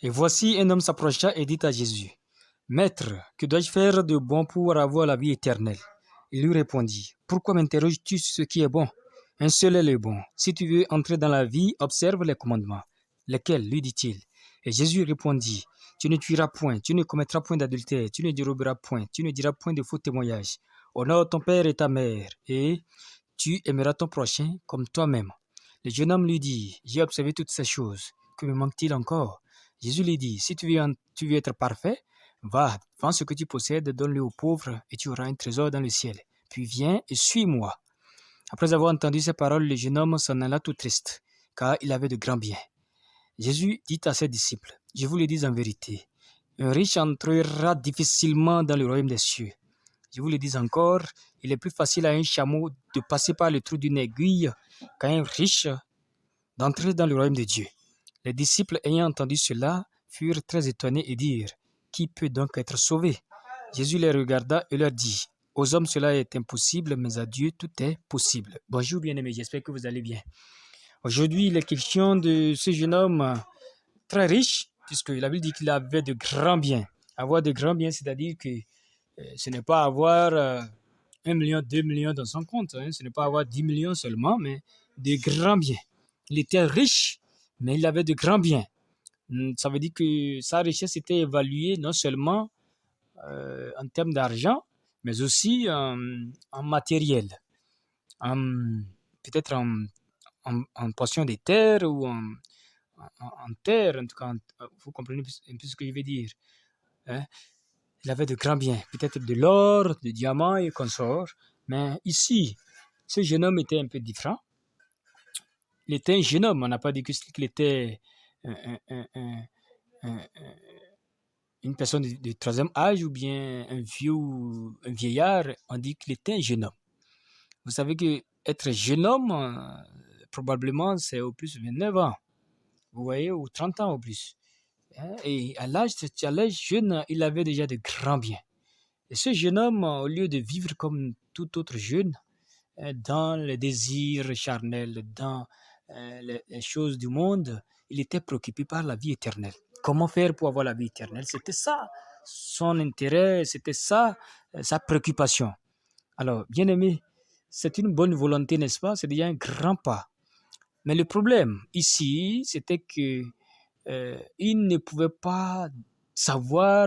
Et voici un homme s'approcha et dit à Jésus, Maître, que dois-je faire de bon pour avoir la vie éternelle? Il lui répondit, Pourquoi m'interroges-tu sur ce qui est bon? Un seul est le bon. Si tu veux entrer dans la vie, observe les commandements. Lesquels? Lui dit-il. Et Jésus répondit, Tu ne tueras point, tu ne commettras point d'adultère, tu ne déroberas point, tu ne diras point de faux témoignages. Honore ton père et ta mère, et tu aimeras ton prochain comme toi-même. Le jeune homme lui dit, J'ai observé toutes ces choses. Que me manque-t-il encore? Jésus lui dit, Si tu veux être parfait, va, vends ce que tu possèdes, donne-le aux pauvres, et tu auras un trésor dans le ciel. Puis viens et suis-moi. Après avoir entendu ces paroles, le jeune homme s'en alla tout triste, car il avait de grands biens. Jésus dit à ses disciples, Je vous le dis en vérité, un riche entrera difficilement dans le royaume des cieux. Je vous le dis encore, il est plus facile à un chameau de passer par le trou d'une aiguille qu'à un riche d'entrer dans le royaume de Dieu. Les disciples ayant entendu cela furent très étonnés et dirent, Qui peut donc être sauvé? Jésus les regarda et leur dit, Aux hommes cela est impossible, mais à Dieu tout est possible. Bonjour bien-aimés, j'espère que vous allez bien. Aujourd'hui, il est question de ce jeune homme très riche, puisque la Bible dit qu'il avait de grands biens. Avoir de grands biens, c'est-à-dire que ce n'est pas avoir 1 million, 2 millions dans son compte, ce n'est pas avoir 10 millions seulement, mais de grands biens. Il était riche, mais il avait de grands biens. Ça veut dire que sa richesse était évaluée non seulement en termes d'argent, mais aussi en matériel, peut-être en portion de terre ou en terre, en tout cas, vous comprenez un peu ce que je veux dire. Hein? Il avait de grands biens, peut-être de l'or, des diamants et consorts, mais ici, ce jeune homme était un peu différent. Il était un jeune homme, on n'a pas dit qu'il était une personne de troisième âge ou bien un vieillard, on dit qu'il était un jeune homme. Vous savez que être jeune homme, probablement, c'est au plus 29 ans, vous voyez, ou 30 ans au plus. Et à l'âge jeune, il avait déjà de grands biens. Et ce jeune homme, au lieu de vivre comme tout autre jeune, dans les désirs charnels, dans les choses du monde, il était préoccupé par la vie éternelle. Comment faire pour avoir la vie éternelle? C'était ça son intérêt, c'était ça sa préoccupation. Alors, bien aimé, c'est une bonne volonté, n'est-ce pas? C'est déjà un grand pas. Mais le problème ici, c'était que il ne pouvait pas savoir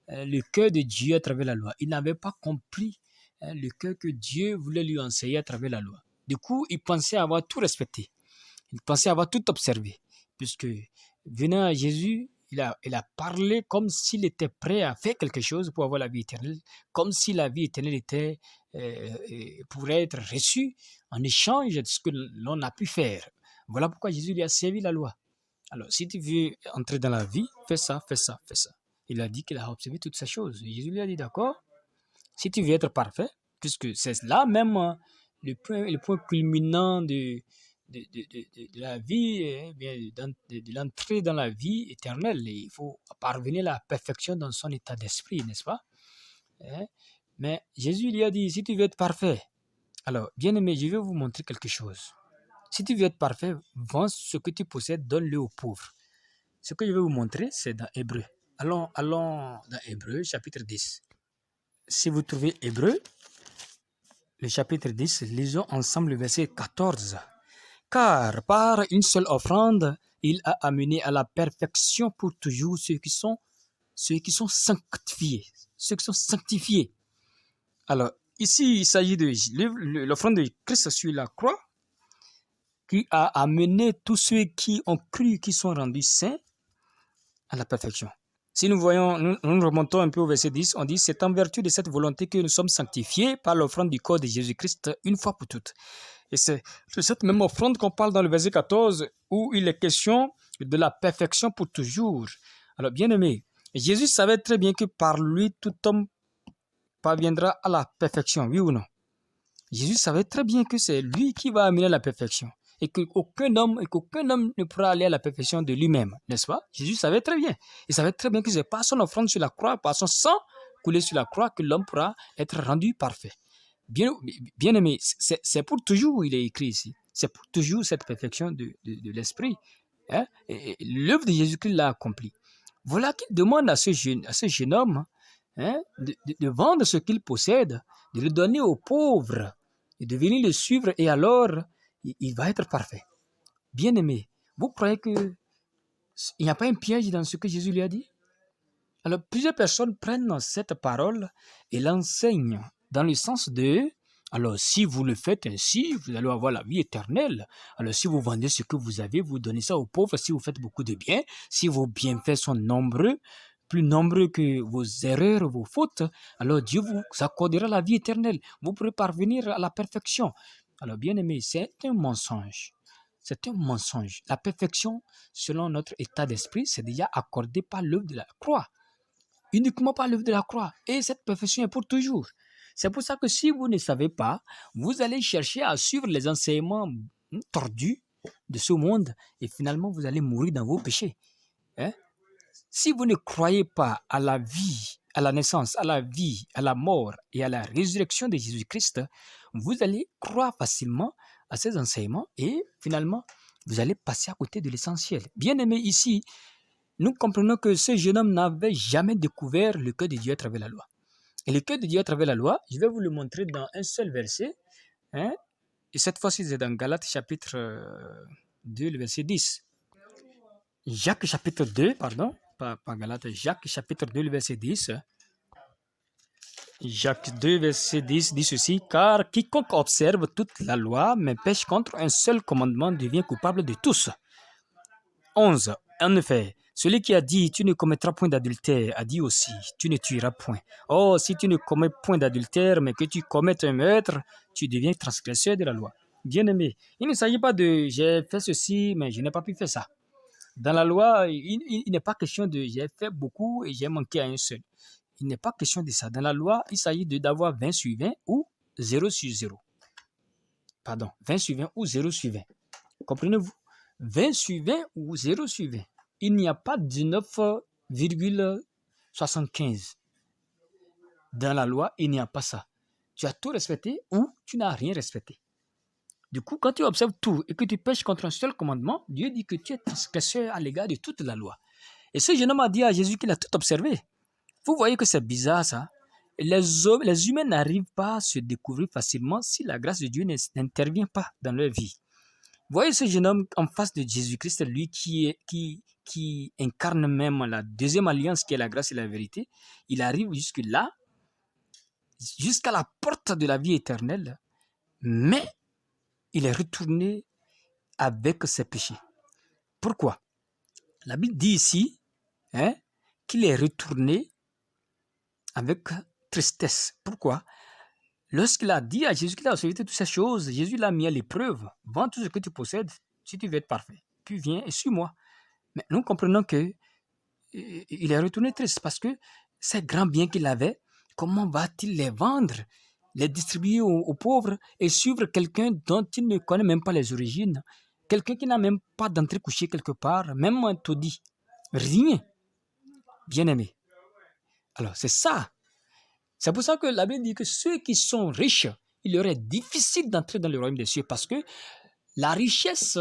le cœur de Dieu à travers la loi. Il n'avait pas compris le cœur que Dieu voulait lui enseigner à travers la loi. Du coup, il pensait avoir tout respecté. Il pensait avoir tout observé. Puisque venant à Jésus, il a parlé comme s'il était prêt à faire quelque chose pour avoir la vie éternelle, comme si la vie éternelle était pourrait être reçue en échange de ce que l'on a pu faire. Voilà pourquoi Jésus lui a servi la loi. Alors, si tu veux entrer dans la vie, fais ça, fais ça, fais ça. Il a dit qu'il a observé toutes ces choses. Et Jésus lui a dit, d'accord, si tu veux être parfait, puisque c'est là même le point culminant de la vie, de l'entrée dans la vie éternelle. Et il faut parvenir à la perfection dans son état d'esprit, n'est-ce pas? Mais Jésus lui a dit, si tu veux être parfait, alors, bien aimé, je vais vous montrer quelque chose. Si tu veux être parfait, vends ce que tu possèdes, donne-le aux pauvres. Ce que je vais vous montrer, c'est dans Hébreu. Allons dans Hébreu, chapitre 10. Si vous trouvez Hébreu, le chapitre 10, lisons ensemble le verset 14. Car par une seule offrande, il a amené à la perfection pour toujours ceux qui sont sanctifiés. Ceux qui sont sanctifiés. Alors, ici, il s'agit de l'offrande de Christ sur la croix, qui a amené tous ceux qui ont cru, qui sont rendus saints, à la perfection. Si nous voyons, nous remontons un peu au verset 10, on dit, c'est en vertu de cette volonté que nous sommes sanctifiés par l'offrande du corps de Jésus-Christ une fois pour toutes. Et c'est de cette même offrande qu'on parle dans le verset 14, où il est question de la perfection pour toujours. Alors, bien aimé, Jésus savait très bien que par lui, tout homme parviendra à la perfection, oui ou non? Jésus savait très bien que c'est lui qui va amener à la perfection. Et qu'aucun homme ne pourra aller à la perfection de lui-même, n'est-ce pas? Jésus savait très bien. Il savait très bien que c'est par son offrande sur la croix, par son sang coulé sur la croix, que l'homme pourra être rendu parfait. Bien aimé, c'est pour toujours, il est écrit ici. C'est pour toujours cette perfection de l'esprit. Hein? Et l'œuvre de Jésus-Christ l'a accomplie. Voilà qu'il demande à ce jeune homme, hein, de vendre ce qu'il possède, de le donner aux pauvres et de venir le suivre, et alors il va être parfait. Bien-aimé, vous croyez qu'il n'y a pas un piège dans ce que Jésus lui a dit? Alors, plusieurs personnes prennent cette parole et l'enseignent dans le sens de, alors si vous le faites ainsi, vous allez avoir la vie éternelle. Alors, si vous vendez ce que vous avez, vous donnez ça aux pauvres, si vous faites beaucoup de bien, si vos bienfaits sont nombreux, plus nombreux que vos erreurs, vos fautes, alors Dieu vous accordera la vie éternelle. Vous pourrez parvenir à la perfection. Alors, bien aimé, c'est un mensonge. C'est un mensonge. La perfection, selon notre état d'esprit, c'est déjà accordé par l'œuvre de la croix. Uniquement par l'œuvre de la croix. Et cette perfection est pour toujours. C'est pour ça que si vous ne savez pas, vous allez chercher à suivre les enseignements tordus de ce monde et finalement vous allez mourir dans vos péchés. Hein? Si vous ne croyez pas à la vie, à la naissance, à la vie, à la mort et à la résurrection de Jésus-Christ, vous allez croire facilement à ces enseignements et finalement vous allez passer à côté de l'essentiel. Bien aimé, ici, nous comprenons que ce jeune homme n'avait jamais découvert le cœur de Dieu à travers la loi. Et le cœur de Dieu à travers la loi, je vais vous le montrer dans un seul verset. Hein? Et cette fois-ci, c'est dans Galates chapitre 2, le verset 10. Jacques chapitre 2, pardon, pas Galates, Jacques chapitre 2, le verset 10. Jacques 2, verset 10 dit ceci, « Car quiconque observe toute la loi, mais pêche contre un seul commandement, devient coupable de tous. » 11. En effet, celui qui a dit « Tu ne commettras point d'adultère » a dit aussi « Tu ne tueras point. » Or, si tu ne commets point d'adultère, mais que tu commettes un meurtre, tu deviens transgresseur de la loi. Bien-aimé, il ne s'agit pas de « j'ai fait ceci, mais je n'ai pas pu faire ça ». Dans la loi, il n'est pas question de « j'ai fait beaucoup et j'ai manqué à un seul ». Il n'est pas question de ça. Dans la loi, il s'agit d'avoir 20 sur 20 ou 0 sur 0. Pardon, 20 sur 20 ou 0 sur 20. Comprenez-vous? 20 sur 20 ou 0 sur 20. Il n'y a pas 19,75. Dans la loi, il n'y a pas ça. Tu as tout respecté ou tu n'as rien respecté. Du coup, quand tu observes tout et que tu pêches contre un seul commandement, Dieu dit que tu es transgresseur à l'égard de toute la loi. Et ce jeune homme a dit à Jésus qu'il a tout observé. Vous voyez que c'est bizarre ça. Les humains n'arrivent pas à se découvrir facilement si la grâce de Dieu n'intervient pas dans leur vie. Voyez ce jeune homme en face de Jésus-Christ, lui qui incarne même la deuxième alliance qui est la grâce et la vérité. Il arrive jusque-là, jusqu'à la porte de la vie éternelle, mais il est retourné avec ses péchés. Pourquoi? La Bible dit ici qu'il est retourné avec tristesse. Pourquoi? Lorsqu'il a dit à Jésus qu'il a observé toutes ces choses, Jésus l'a mis à l'épreuve. Vends tout ce que tu possèdes si tu veux être parfait. Puis viens et suis-moi. Mais nous comprenons qu'il est retourné triste parce que ces grands biens qu'il avait, comment va-t-il les vendre, les distribuer aux pauvres et suivre quelqu'un dont il ne connaît même pas les origines, quelqu'un qui n'a même pas d'entrée couchée quelque part, même un taudis. Rien. Bien-aimé. Alors, c'est ça. C'est pour ça que la Bible dit que ceux qui sont riches, il leur est difficile d'entrer dans le royaume des cieux parce que la richesse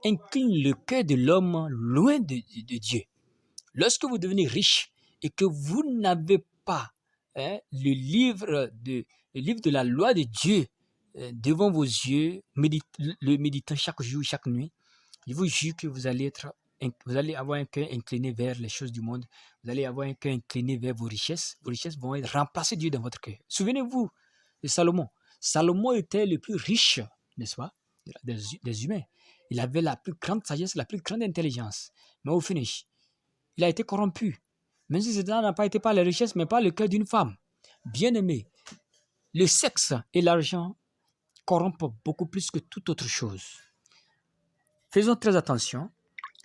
incline le cœur de l'homme loin de Dieu. Lorsque vous devenez riche et que vous n'avez pas le livre de la loi de Dieu devant vos yeux, le méditant chaque jour, chaque nuit, je vous jure que vous allez avoir un cœur incliné vers les choses du monde. Vous allez avoir un cœur incliné vers vos richesses. Vos richesses vont remplacer Dieu dans votre cœur. Souvenez-vous de Salomon. Salomon était le plus riche, n'est-ce pas, des humains. Il avait la plus grande sagesse, la plus grande intelligence. Mais au finish, il a été corrompu. Même si cela n'a pas été par les richesses, mais par le cœur d'une femme. Bien-aimée, le sexe et l'argent corrompent beaucoup plus que toute autre chose. Faisons très attention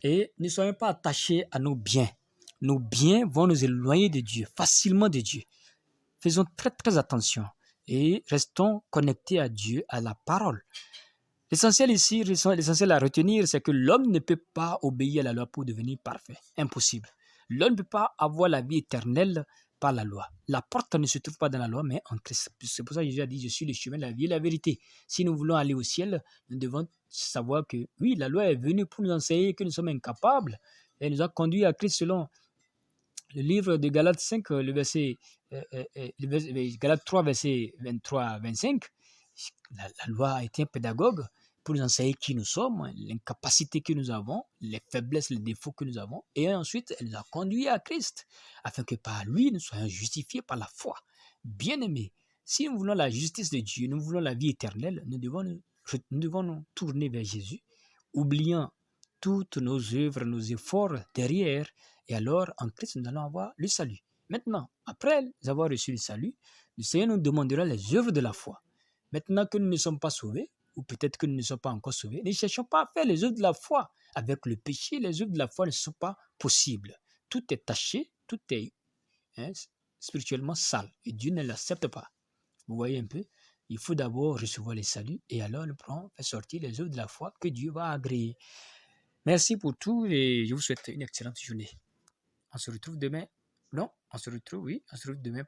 et ne soyons pas attachés à nos biens. Nos biens vont nous éloigner de Dieu, facilement de Dieu. Faisons très très attention et restons connectés à Dieu, à la parole. L'essentiel ici, l'essentiel à retenir, c'est que l'homme ne peut pas obéir à la loi pour devenir parfait. Impossible. L'homme ne peut pas avoir la vie éternelle par la loi. La porte ne se trouve pas dans la loi, mais en Christ. C'est pour ça que Jésus a dit, je suis le chemin, la vie et la vérité. Si nous voulons aller au ciel, nous devons savoir que oui, la loi est venue pour nous enseigner que nous sommes incapables. Elle nous a conduits à Christ selon le livre de Galates 5, Galates 3, verset 23 à 25. La loi a été un pédagogue pour nous enseigner qui nous sommes, l'incapacité que nous avons, les faiblesses, les défauts que nous avons. Et ensuite, elle nous a conduits à Christ, afin que par lui, nous soyons justifiés par la foi. Bien-aimés, si nous voulons la justice de Dieu, nous voulons la vie éternelle, nous devons nous tourner vers Jésus, oubliant toutes nos œuvres, nos efforts derrière, et alors en Christ nous allons avoir le salut. Maintenant, après avoir reçu le salut, le Seigneur nous demandera les œuvres de la foi. Maintenant que nous ne sommes pas sauvés, ou peut-être que nous ne sommes pas encore sauvés, ne cherchons pas à faire les œuvres de la foi. Avec le péché, les œuvres de la foi ne sont pas possibles. Tout est taché, tout est spirituellement sale, et Dieu ne l'accepte pas. Vous voyez un peu? Il faut d'abord recevoir le salut, et alors nous pourrons faire sortir les œuvres de la foi que Dieu va agréer. Merci pour tout, et je vous souhaite une excellente journée. On se retrouve demain. Non, on se retrouve demain